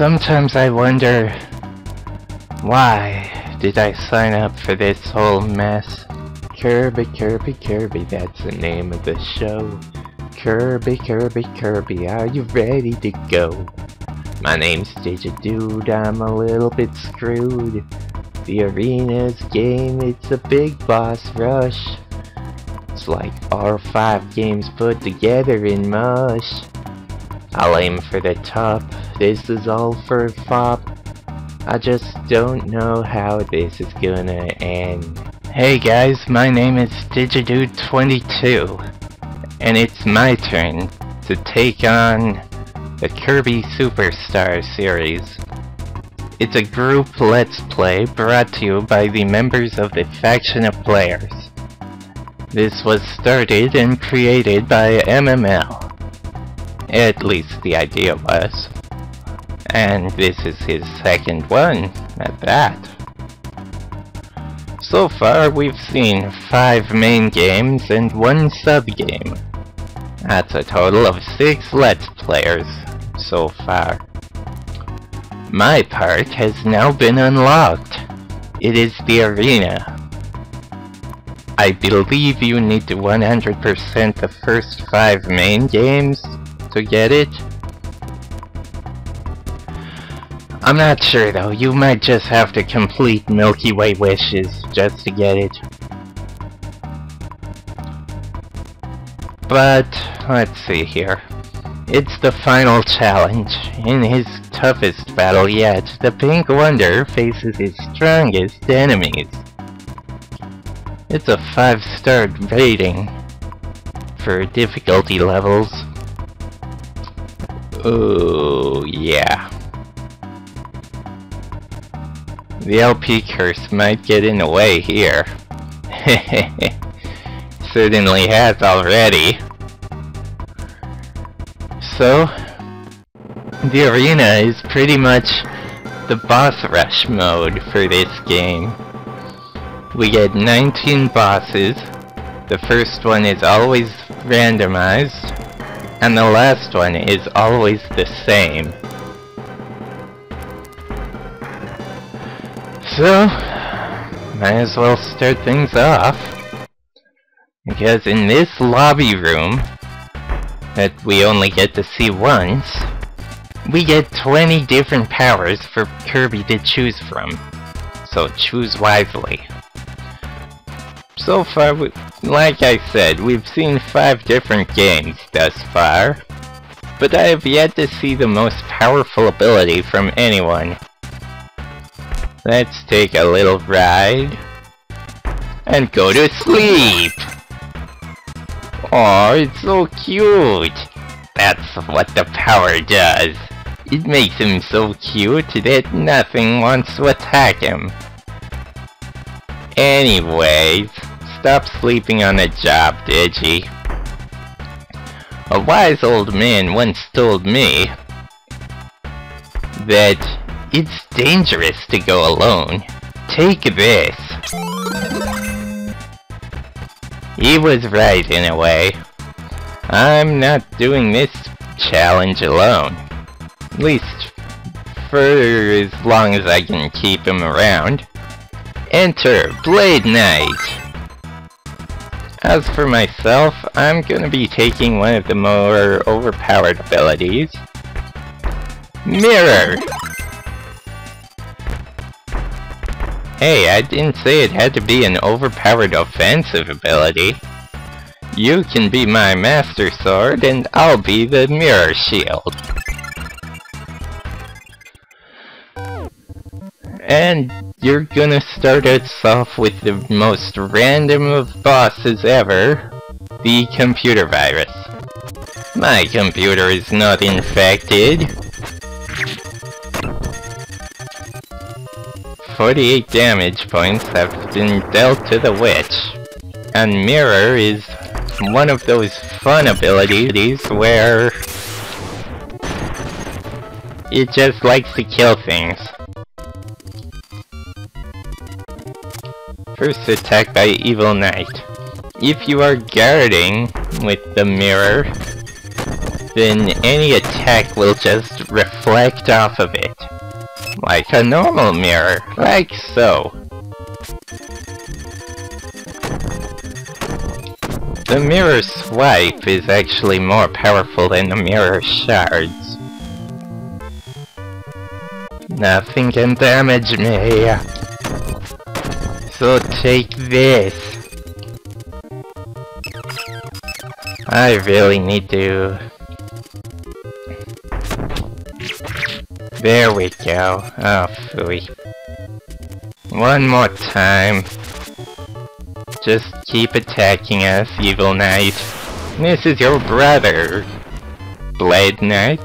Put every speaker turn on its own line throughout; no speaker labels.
Sometimes I wonder, why did I sign up for this whole mess? Kirby, Kirby, Kirby, that's the name of the show. Kirby, Kirby, Kirby, are you ready to go? My name's Digidude, I'm a little bit screwed. The arena's game, it's a big boss rush. It's like 4 or 5 games put together in mush. I'll aim for the top, this is all for fop. I just don't know how this is gonna end. Hey guys, my name is Digidude22, and it's my turn to take on the Kirby Superstar series. It's a group let's play brought to you by the members of the Faction of Players. This was started and created by MML. At least the idea was. And this is his second one, at that. So far we've seen 5 main games and 1 sub-game. That's a total of 6 Let's Players so far. My part has now been unlocked. It is the arena. I believe you need to 100% the first 5 main games to get it. I'm not sure though, you might just have to complete Milky Way wishes just to get it. But, let's see here. It's the final challenge. In his toughest battle yet, the Pink Wonder faces his strongest enemies. It's a 5-star rating for difficulty levels. Oh yeah. The LP curse might get in the way here. Certainly has already. So, the arena is pretty much the boss rush mode for this game. We get 19 bosses. The first one is always randomized, and the last one is always the same. So, might as well start things off, because in this lobby room, that we only get to see once, we get 20 different powers for Kirby to choose from, so choose wisely. So far, like I said, we've seen 5 different games thus far, but I have yet to see the most powerful ability from anyone. Let's take a little ride and go to sleep! Aw, it's so cute! That's what the power does. It makes him so cute that nothing wants to attack him. Anyways, stop sleeping on the job, Digi. A wise old man once told me that it's dangerous to go alone. Take this. He was right in a way. I'm not doing this challenge alone. At least for as long as I can keep him around. Enter Blade Knight. As for myself, I'm gonna be taking one of the more overpowered abilities. Mirror! Hey, I didn't say it had to be an overpowered offensive ability. You can be my Master Sword, and I'll be the Mirror Shield. And you're gonna start us off with the most random of bosses ever, the computer virus. My computer is not infected. 48 damage points have been dealt to the witch, and Mirror is one of those fun abilities where it just likes to kill things. First attack by Evil Knight. If you are guarding with the mirror, then any attack will just reflect off of it. Like a normal mirror, like so. The mirror swipe is actually more powerful than the mirror shards. Nothing can damage me. So take this. I really need to... There we go. Oh, phooey. One more time. Just keep attacking us, Evil Knight. This is your brother, Blade Knight.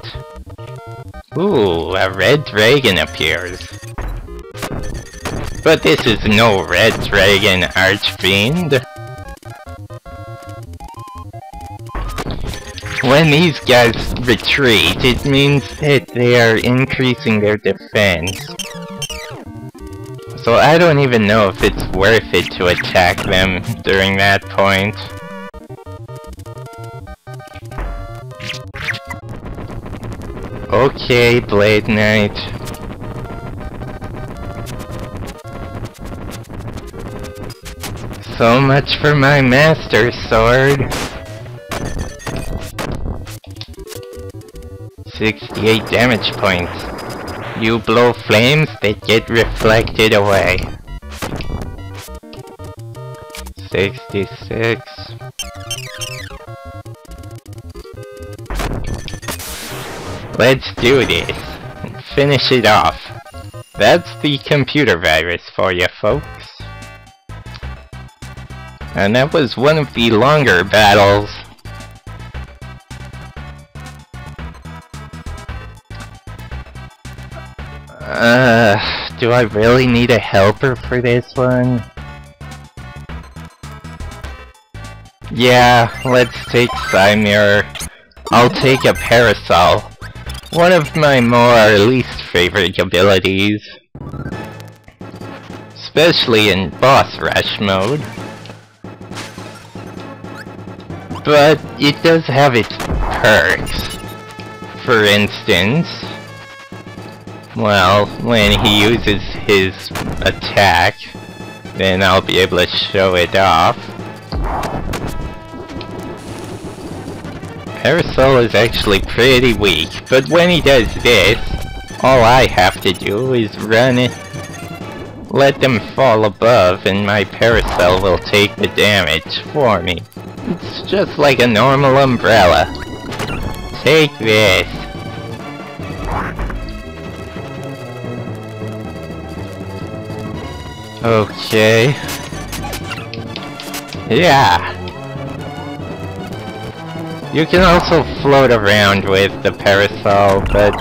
Ooh, a red dragon appears. But this is no red dragon, Archfiend. When these guys retreat, it means that they are increasing their defense. So I don't even know if it's worth it to attack them during that point. Okay, Blade Knight. So much for my Master Sword. 68 damage points. You blow flames that get reflected away. 66. Let's do this and finish it off. That's the computer virus for you folks. And that was one of the longer battles. Do I really need a helper for this one? Yeah, let's take Mirror. I'll take a Parasol. One of my more least favorite abilities. Especially in boss rush mode. But it does have its perks. For instance... Well, when he uses his attack, then I'll be able to show it off. Parasol is actually pretty weak, but when he does this, all I have to do is run it, let them fall above, and my Parasol will take the damage for me. It's just like a normal umbrella. Take this. Okay. Yeah. You can also float around with the Parasol, but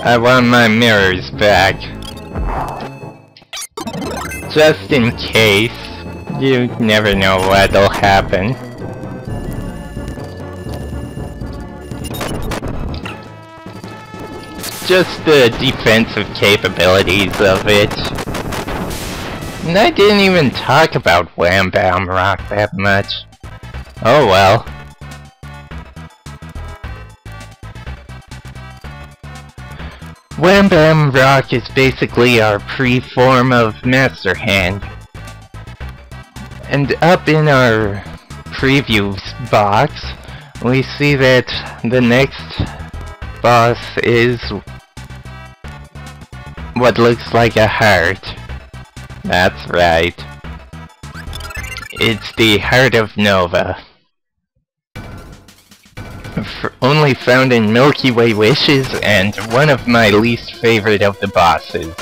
I want my mirrors back. Just in case. You never know what'll happen. Just the defensive capabilities of it. And I didn't even talk about Wham Bam Rock that much. Oh well. Wham Bam Rock is basically our pre-form of Master Hand. And up in our previews box, we see that the next boss is what looks like a heart. That's right. It's the Heart of Nova. Only found in Milky Way wishes, and one of my least favorite of the bosses.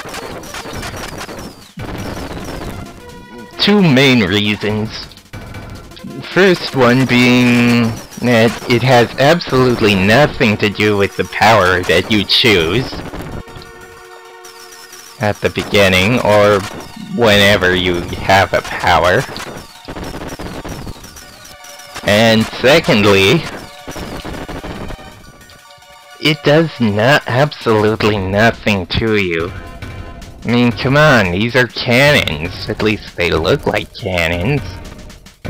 Two main reasons. First one being that it has absolutely nothing to do with the power that you choose at the beginning, or whenever you have a power. And secondly, it does absolutely nothing to you. I mean, come on, these are cannons. At least they look like cannons.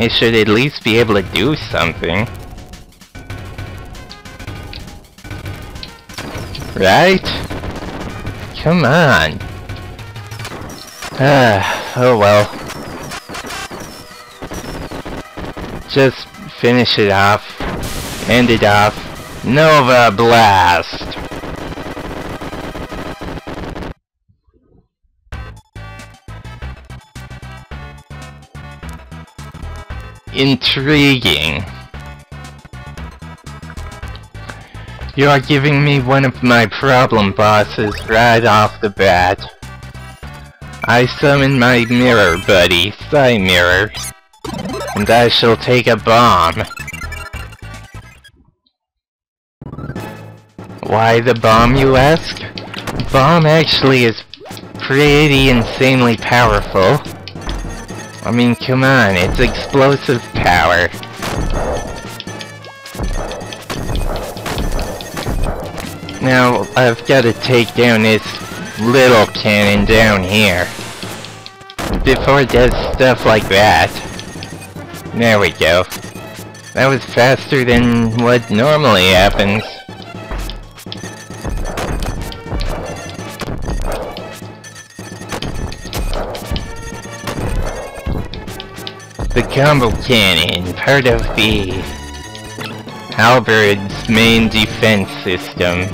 It should at least be able to do something. Right? Come on. Oh well. Just finish it off. End it off. Nova Blast! Intriguing. You are giving me one of my problem bosses right off the bat. I summon my mirror buddy, Mirror, and I shall take a bomb. Why the bomb, you ask? Bomb actually is pretty insanely powerful. I mean, come on, it's explosive power. Now, I've got to take down this little cannon down here before it does stuff like that. There we go. That was faster than what normally happens. The combo cannon, part of the Halberd's main defense system.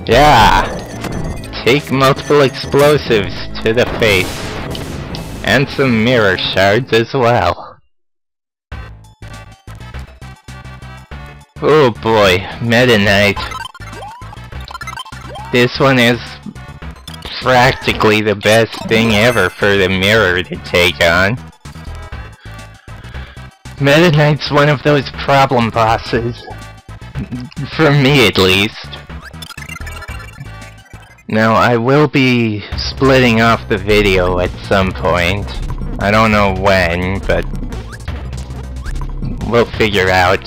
Yeah! Take multiple explosives to the face. And some mirror shards as well. Oh boy, Meta Knight. This one is practically the best thing ever for the mirror to take on. Meta Knight's one of those problem bosses. For me at least. Now I will be splitting off the video at some point. I don't know when, but we'll figure out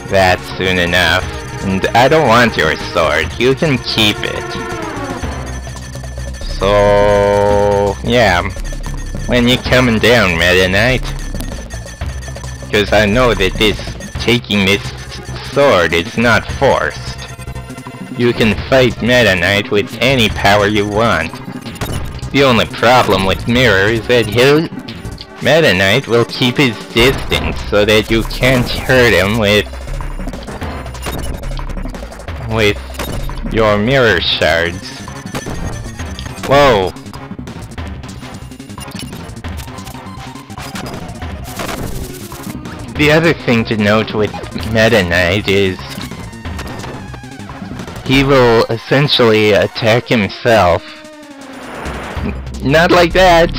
that soon enough. And I don't want your sword, you can keep it. So yeah, when you coming down, Meta Knight? Because I know that taking this sword is not forced. You can fight Meta Knight with any power you want. The only problem with Mirror is that Meta Knight will keep his distance so that you can't hurt him with your mirror shards. Whoa! The other thing to note with Meta Knight is he will essentially attack himself. Not like that!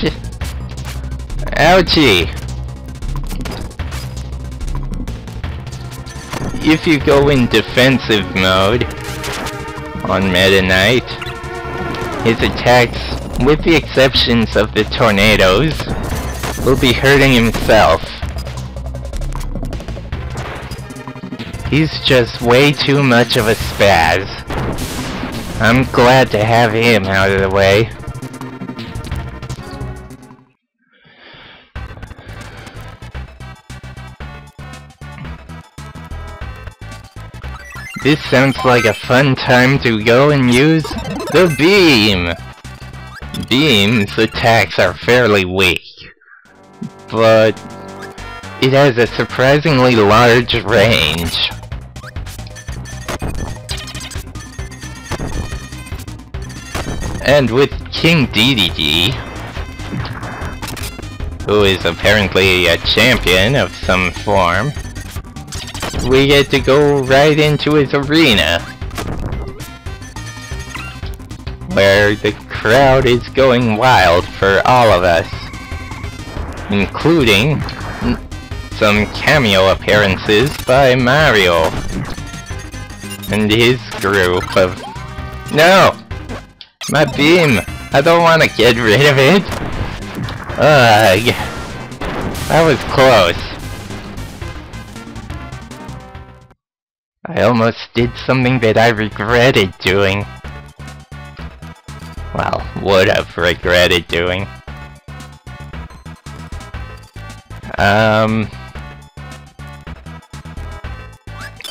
Ouchie! If you go in defensive mode on Meta Knight, his attacks, with the exceptions of the tornadoes, will be hurting himself. He's just way too much of a spaz. I'm glad to have him out of the way. This sounds like a fun time to go and use the beam! Beam's attacks are fairly weak, but it has a surprisingly large range. And with King DDD, who is apparently a champion of some form, we get to go right into his arena, where the crowd is going wild for all of us, including some cameo appearances by Mario and his group of... No! My beam! I don't want to get rid of it! Ugh! That was close. I almost did something that I regretted doing. Well, would have regretted doing.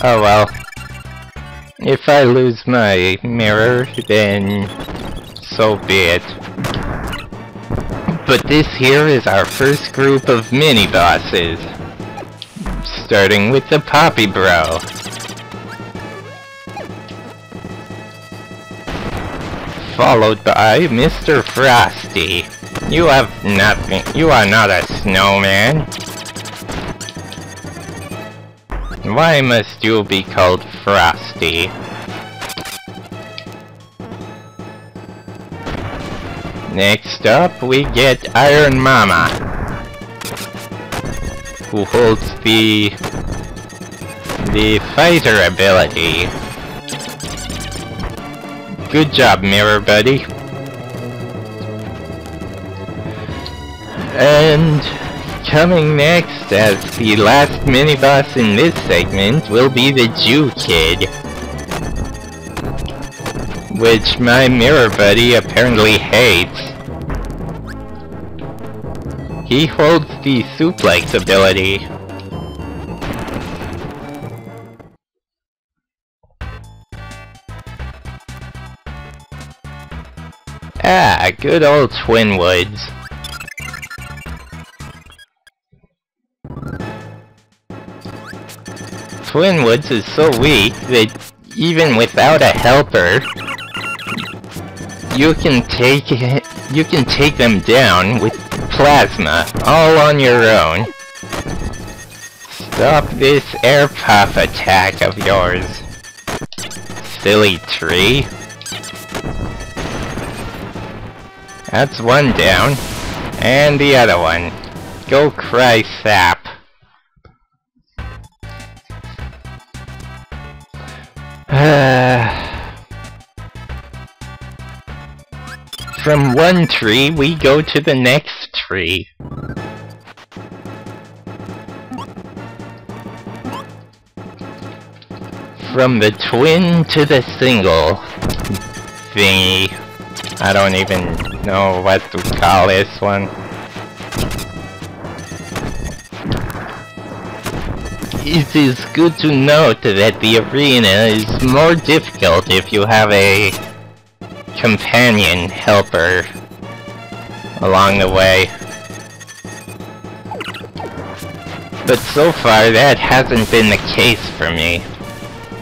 Oh well. If I lose my mirror, then so be it. But this here is our first group of mini-bosses. Starting with the Poppy Bro. Followed by Mr. Frosty. You have nothing. You are not a snowman. Why must you be called Frosty? Next up, we get Iron Mama, who holds the fighter ability. Good job, Mirror Buddy. And coming next as the last mini-boss in this segment will be the Jew Kid, which my Mirror Buddy apparently hates. He holds the suplex ability. Ah, good old Twinwoods. Twinwoods is so weak that even without a helper, you can take them down with plasma all on your own. Stop this air puff attack of yours, silly tree. That's one down, and the other one. Go cry sap. From one tree, we go to the next tree. From the twin to the single thingy. I don't even know what to call this one. It is good to note that the arena is more difficult if you have a companion helper along the way. But so far that hasn't been the case for me.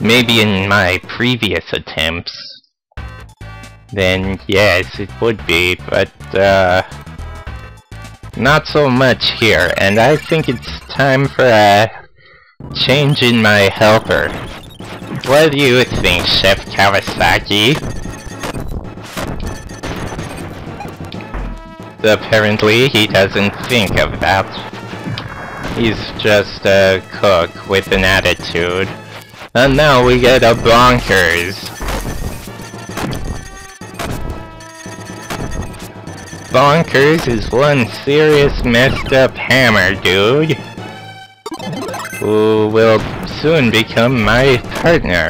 Maybe in my previous attempts, then yes, it would be, but not so much here, and I think it's time for a change in my helper. What do you think, Chef Kawasaki? Apparently, he doesn't think of that. He's just a cook with an attitude. And now we get a Bonkers. Bonkers is one serious messed up hammer dude, who will soon become my partner.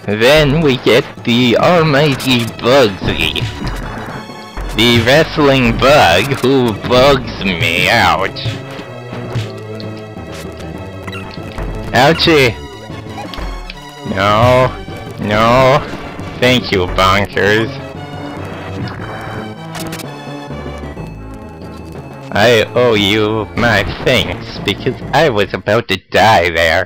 Then we get the almighty Bugsy, the wrestling bug who bugs me out. Ouchie! No, no, thank you, Bonkers. I owe you my thanks, because I was about to die there.